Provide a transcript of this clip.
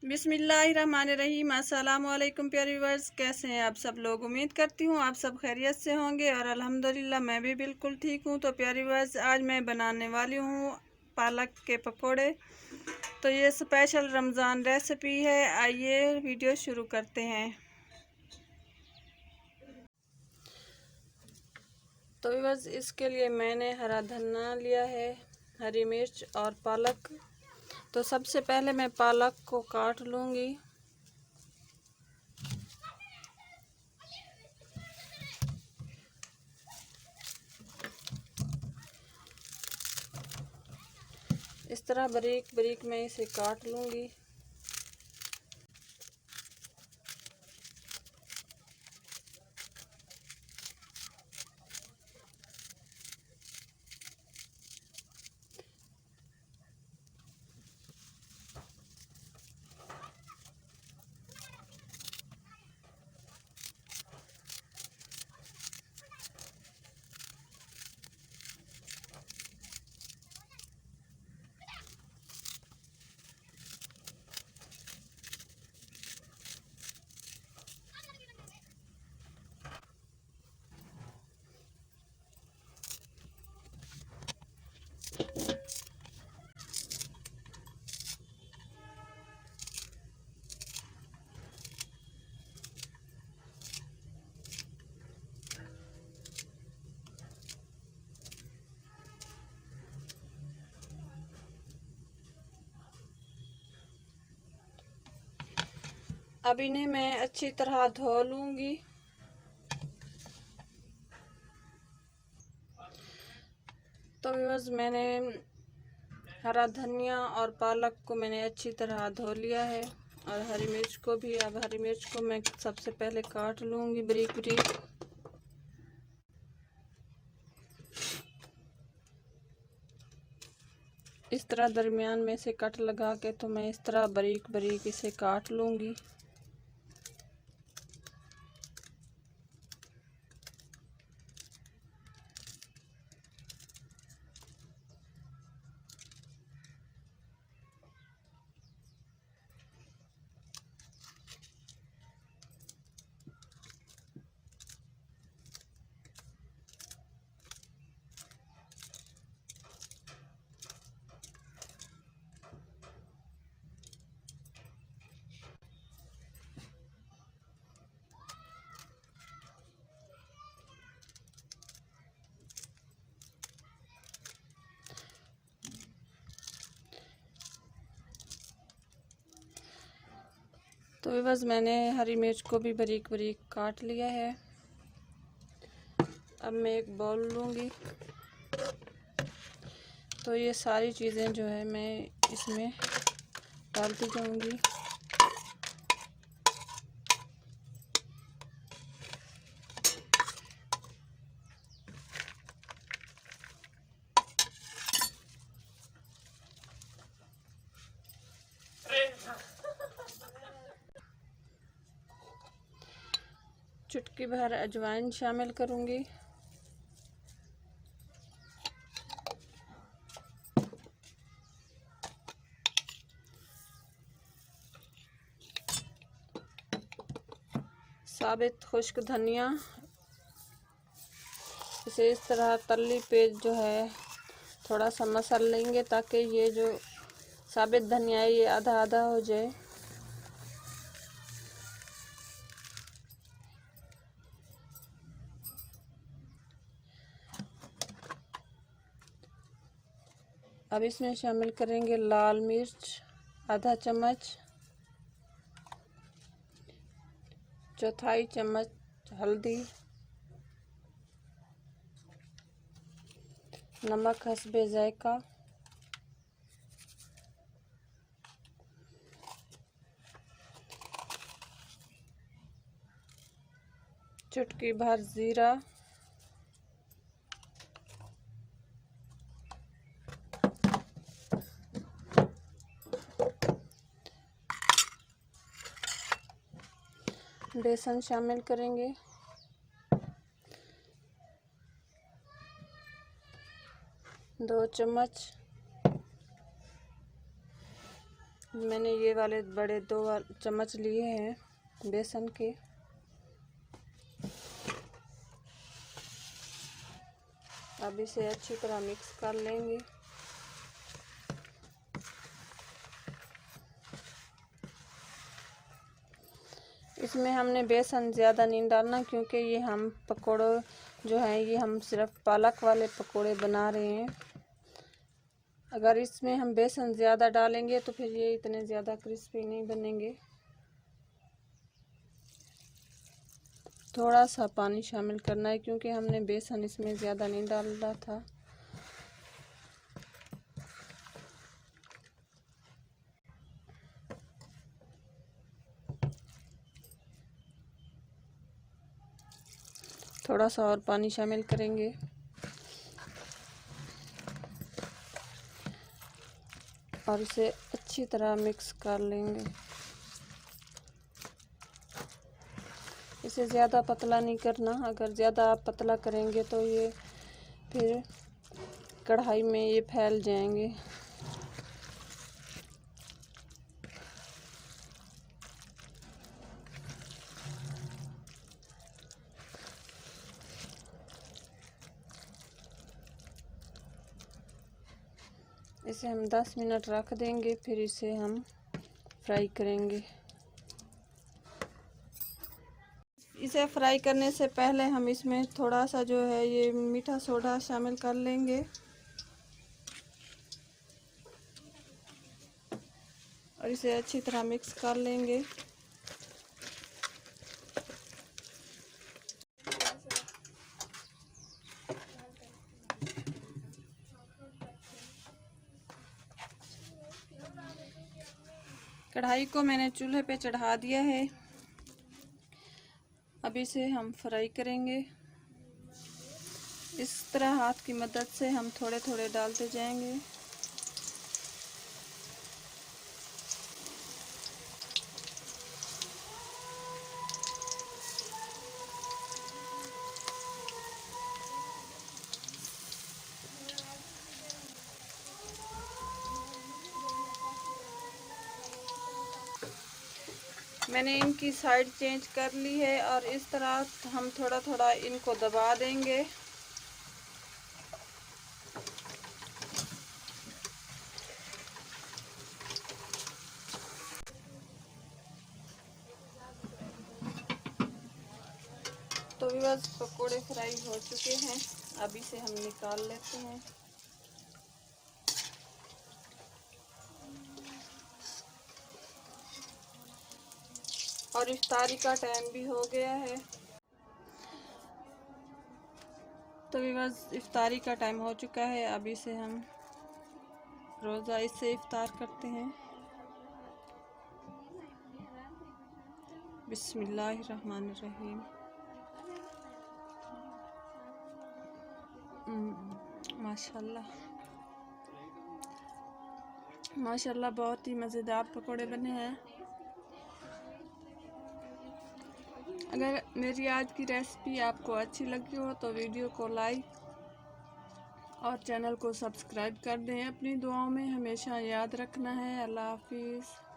बिस्मिल्लाहिर्रहमानिर्रहीम। अस्सलाम वालेकुम प्यारे व्यूअर्स, कैसे हैं आप सब लोग। उम्मीद करती हूँ आप सब खैरियत से होंगे और अल्हम्दुलिल्लाह मैं भी बिल्कुल ठीक हूँ। तो प्यारे व्यूअर्स, आज मैं बनाने वाली हूँ पालक के पकोड़े। तो ये स्पेशल रमज़ान रेसिपी है। आइए वीडियो शुरू करते हैं। तो व्यूअर्स, इसके लिए मैंने हरा धनिया लिया है, हरी मिर्च और पालक। तो सबसे पहले मैं पालक को काट लूँगी। इस तरह बारीक बारीक मैं इसे काट लूँगी। अब इन्हें मैं अच्छी तरह धो लूँगी। तो व्यूअर्स, मैंने हरा धनिया और पालक को मैंने अच्छी तरह धो लिया है और हरी मिर्च को भी। अब हरी मिर्च को मैं सबसे पहले काट लूँगी बारीक बारीक। इस तरह दरमियान में से कट लगा के तो मैं इस तरह बारीक बारीक इसे काट लूँगी। तो बस मैंने हरी मिर्च को भी बारीक बारीक काट लिया है। अब मैं एक बाउल लूँगी। तो ये सारी चीज़ें जो है मैं इसमें डालती जाऊँगी। चुटकी भर अजवाइन शामिल करूँगी। साबित खुश्क धनिया, इसे इस तरह तली पे जो है थोड़ा सा मसल लेंगे ताकि ये जो साबित धनिया है ये आधा आधा हो जाए। अब इसमें शामिल करेंगे लाल मिर्च आधा चम्मच, चौथाई चम्मच हल्दी, नमक हस्बे जायका, चुटकी भर जीरा, बेसन शामिल करेंगे, 2 चम्मच, मैंने ये वाले बड़े 2 चम्मच लिए हैं बेसन के। अब इसे अच्छी तरह मिक्स कर लेंगे। इसमें हमने बेसन ज़्यादा नहीं डालना, क्योंकि ये हम पकोड़े जो हैं ये हम सिर्फ पालक वाले पकोड़े बना रहे हैं। अगर इसमें हम बेसन ज़्यादा डालेंगे तो फिर ये इतने ज़्यादा क्रिस्पी नहीं बनेंगे। थोड़ा सा पानी शामिल करना है, क्योंकि हमने बेसन इसमें ज़्यादा नहीं डाला था। थोड़ा सा और पानी शामिल करेंगे और इसे अच्छी तरह मिक्स कर लेंगे। इसे ज़्यादा पतला नहीं करना, अगर ज़्यादा आप पतला करेंगे तो ये फिर कढ़ाई में ये फैल जाएंगे। इसे हम 10 मिनट रख देंगे, फिर इसे हम फ्राई करेंगे। इसे फ्राई करने से पहले हम इसमें थोड़ा सा जो है ये मीठा सोडा शामिल कर लेंगे और इसे अच्छी तरह मिक्स कर लेंगे। कढ़ाई को मैंने चूल्हे पे चढ़ा दिया है। अब इसे हम फ्राई करेंगे। इस तरह हाथ की मदद से हम थोड़े थोड़े डालते जाएंगे। मैंने इनकी साइड चेंज कर ली है और इस तरह हम थोड़ा थोड़ा इनको दबा देंगे। तो बस पकोड़े फ्राई हो चुके हैं, अब इसे हम निकाल लेते हैं। और इफ्तारी का टाइम भी हो गया है, तो बस इफ्तारी का टाइम हो चुका है। अब इसे हम रोज़ा इससे इफ्तार करते हैं। बिस्मिल्लाहिर्रहमानिर्रहीम। माशाल्लाह माशाल्लाह, बहुत ही मज़ेदार पकोड़े बने हैं। अगर मेरी आज की रेसिपी आपको अच्छी लगी हो तो वीडियो को लाइक और चैनल को सब्सक्राइब कर दें। अपनी दुआओं में हमेशा याद रखना है। अल्लाह हाफिज़।